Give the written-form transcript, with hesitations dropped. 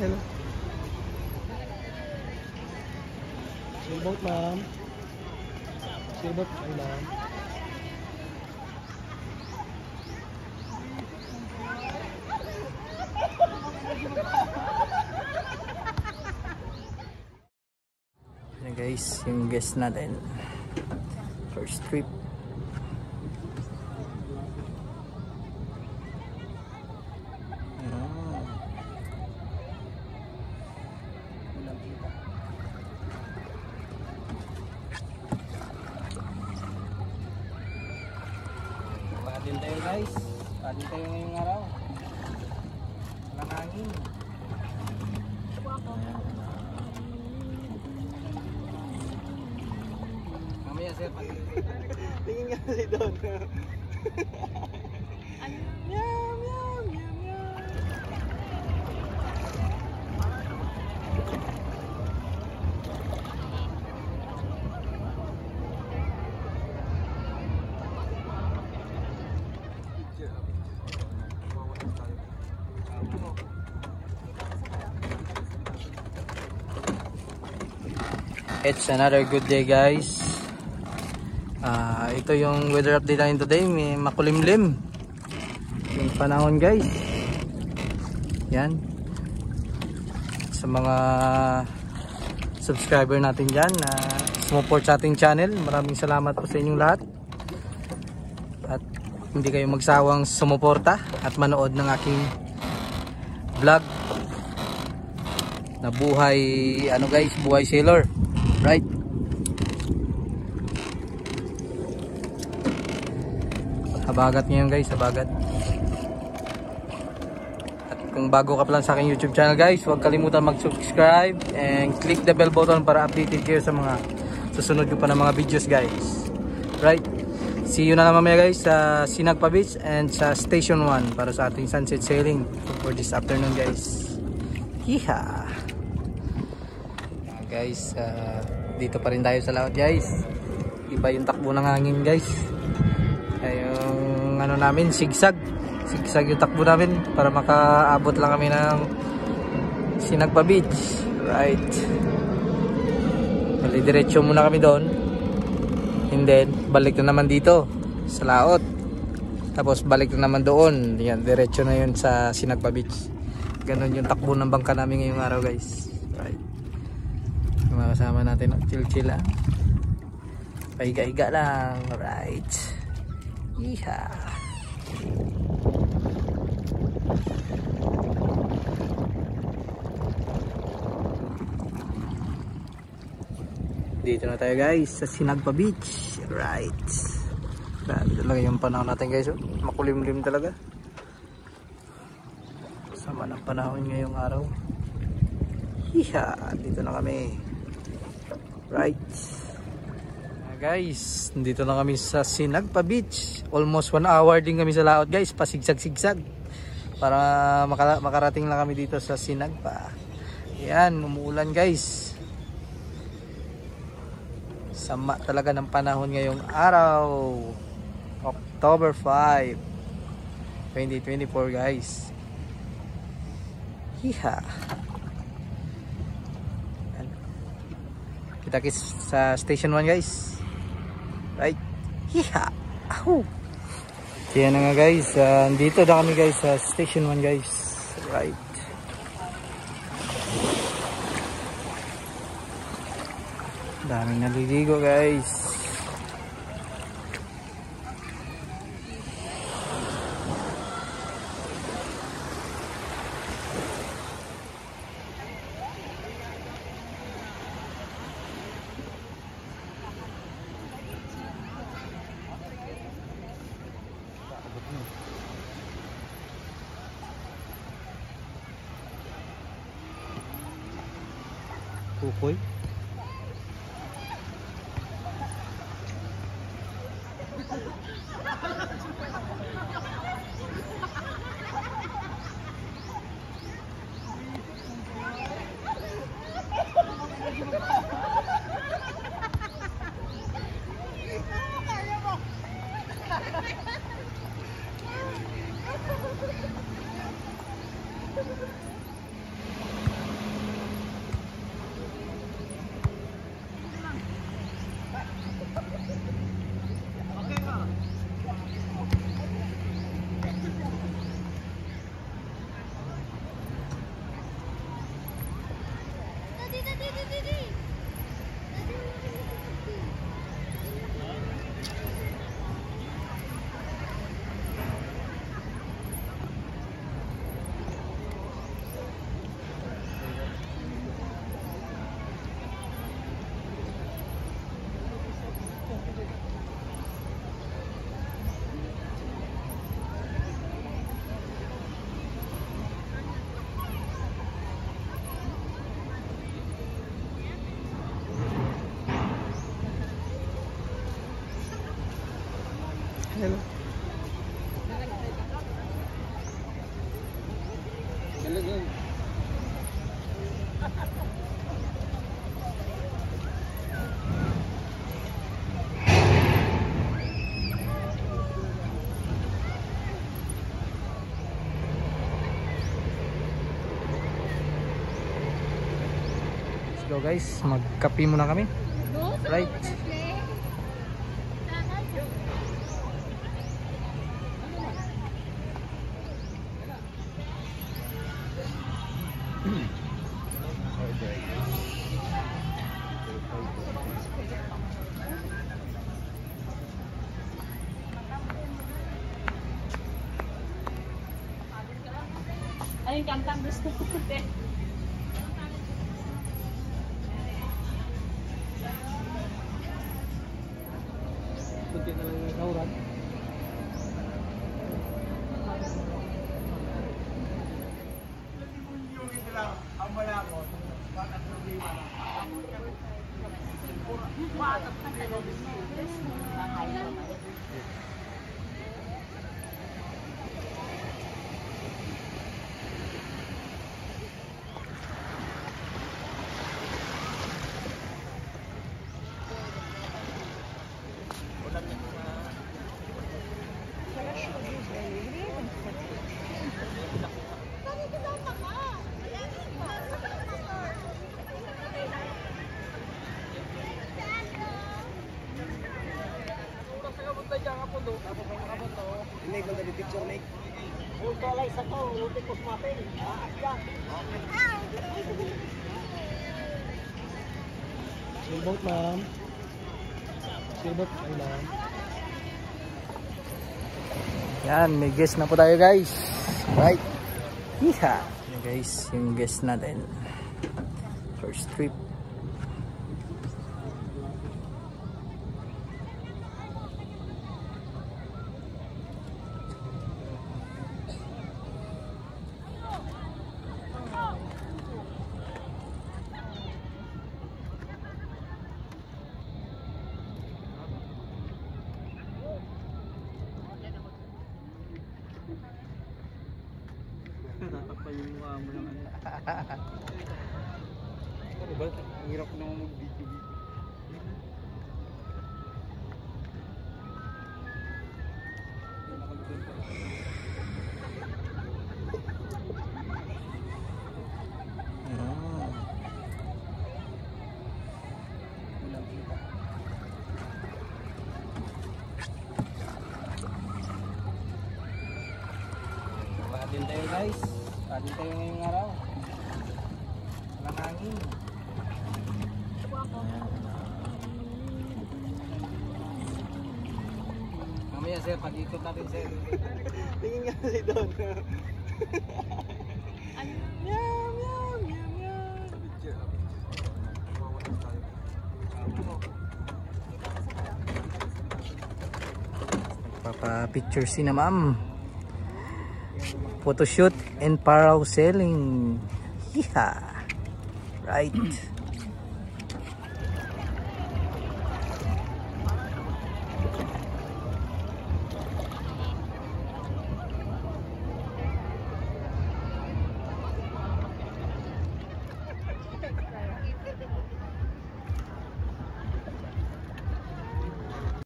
hello. Sailboat, ma'am. Sailboat, ay ma'am. Ayan guys, yung guest natin. First trip. Padin tayo guys. Padin tayo ngayong araw. Walang hangin. Mamaya sir, tingin ka kasi doon. Meow, meow, meow, meow. It's another good day guys. Ito yung weather update natin today. May makulimlim yung panahon guys. Yan. Sa mga subscriber natin dyan na sumupport sa ating channel, maraming salamat po sa inyong lahat. At hindi kayo magsawang sumuporta at manood ng aking vlog na buhay, ano guys, buhay sailor. Right. Habagat ngayon guys, habagat. At kung bago ka pa lang sa aking YouTube channel guys, huwag kalimutan mag-subscribe and click the bell button para updated kayo sa mga susunod ko pa ng mga videos guys. Right. See you na lang mamaya guys sa Sinagpa Beach and sa Station 1 para sa ating sunset sailing for this afternoon guys. Yeehaw! Guys, dito pa rin tayo sa laot guys. Iba yung takbo ng hangin guys. Yung ano namin, sigsag yung takbo namin para makaabot lang kami ng Sinagpa Beach. Right. Bali diretso muna kami doon, and then balik na naman dito sa laot, tapos balik na naman doon. Yan, diretso na yun sa Sinagpa Beach. Ganon yung takbo ng bangka namin ngayong araw guys. Right. Mga kasama natin, chill lang, pahiga-higa lang. Right. Iha. Dito na tayo guys sa Sinagpa Beach. Right. Grabe talaga yung panahon natin guys. Makulimlim talaga. Sama ng panahon ngayong araw. Iha. Dito na kami. Right. Guys, nandito na kami sa Sinagpa Beach. Almost 1 hour din kami sa laot guys, pasigsag-sigsag para makarating lang kami dito sa Sinagpa. Yan, umuulan guys. Sama talaga ng panahon ngayong araw, October 5, 2024 guys. Hiha. Kita-kits sa Station 1 guys. Right. Hiha. Ahu. Kaya na nga guys, dito na kami guys sa Station 1 guys. Right. Daming naliligo guys. Kukoy. go guys, magkape muna kami. Right. Ayun, kantang gusto ko. Kunti na lang yung sauran. Ini ganda di picture nih. Sailboat ma'am. Sailboat ma'am. Yan, may guest na po tayo guys. Right. Iha. Yan guys, yung guest natin. First trip. Natakpan yung mukha mo ng ano. Ano ba? Ang hirap naman mag-video dito. Patin tayo guys. Patin tayo ngayong araw. Walang hangin. Mamaya sir, pag-ikot natin sir. Tingin nga kasi doon. Papa-picture si na ma'am. Photoshoot and parasailing. Yeah. Right.